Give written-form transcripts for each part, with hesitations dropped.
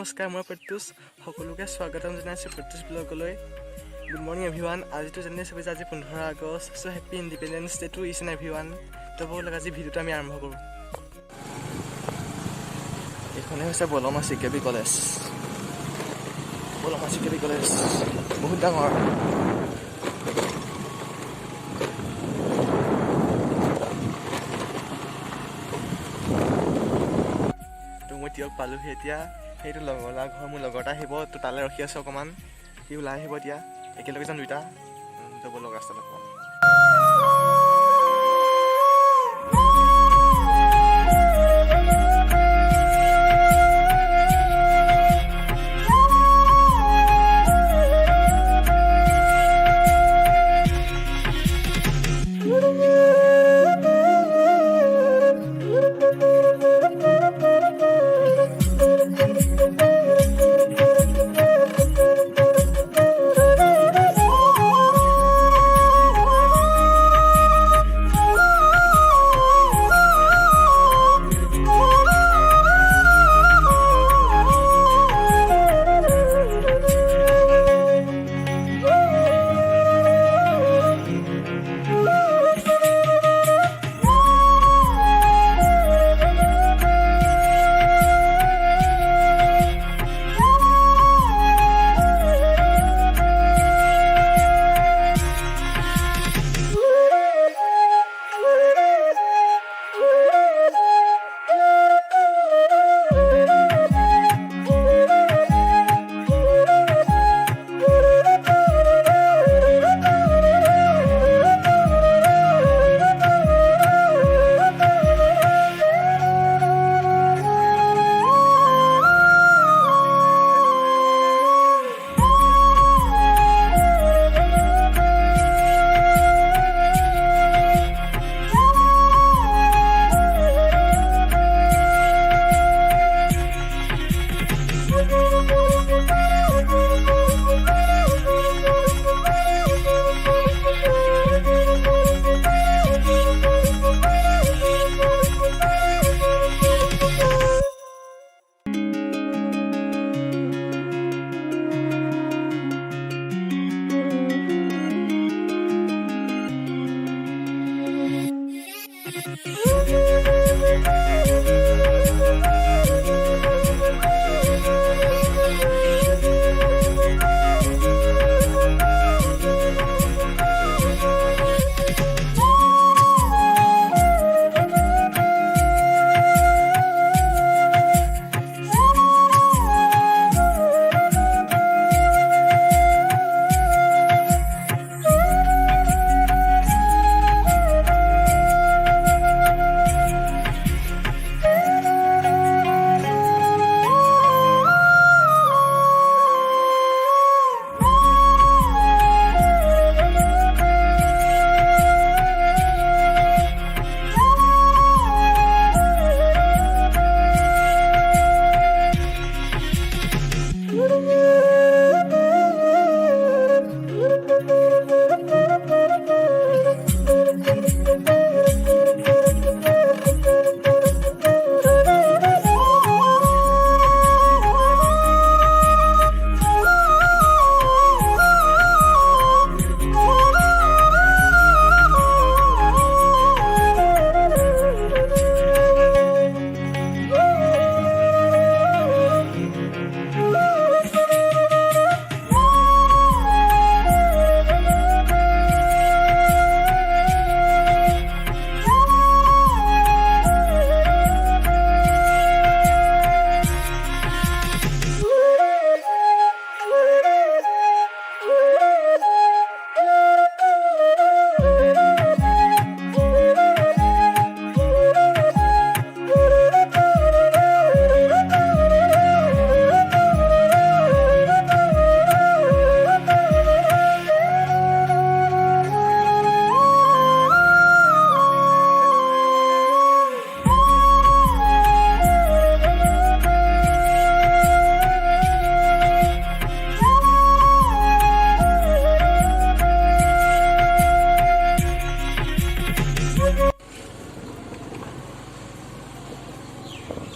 নমস্কাৰ, মই প্ৰত্যুষ। সকলোকে স্বাগতম জনাইছোঁ প্ৰত্যুষ ব্লগলৈ। Good morning everyone. আজিতো জানি চবে যে আজি 15 August. So' happy independence day to each and everyone. তো ব'লক আজি ভিডিঅ'টো আমি আৰম্ভ কৰোঁ। এইখনে হৈছে বলমা চিকেবি কলেজ। বলমা চিকেবি কলেজ বহুত ডাঙৰ। মই তিয়ক পালোহি এতিয়া। সেইটো লগৰ ঘৰ মোৰ লগৰ এটা আহিব, তো তালৈ ৰখি আছোঁ অকণমান। সি ওলাই আহিব এতিয়া, একেলগে যাম দুইটা। যাব লগ ৰাস্তাত অকণমান।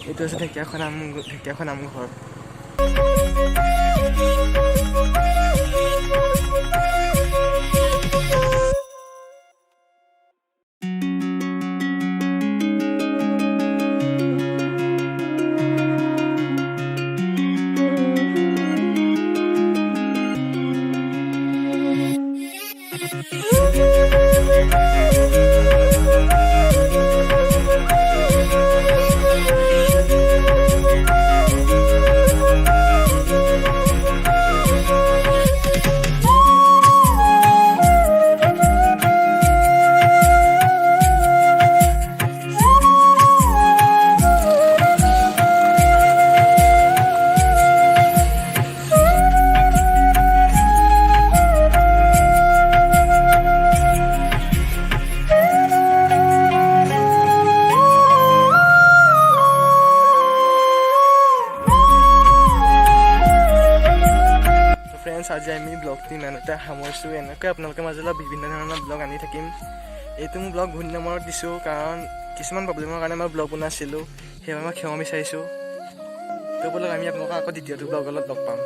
এইটো আছে ঢেকীয়াখোৱা নামঘৰ। ফ্ৰেণ্ডছ, আজি আমি ব্লগটো ইমানতে সামৰিছোঁ। এনেকৈ আপোনালোকৰ মাজলৈ বিভিন্ন ধৰণৰ ব্লগ আনি থাকিম। এইটো মোৰ ব্লগ ভুল নম্বৰত দিছোঁ, কাৰণ কিছুমান প্ৰব্লেমৰ কাৰণে মই ব্লগ বনাইছিলোঁ, সেইবাবে মই ক্ষমা বিচাৰিছোঁ। তো বলক আমি আপোনালোকক আকৌ দ্বিতীয়টো ব্লগত লগ পাম।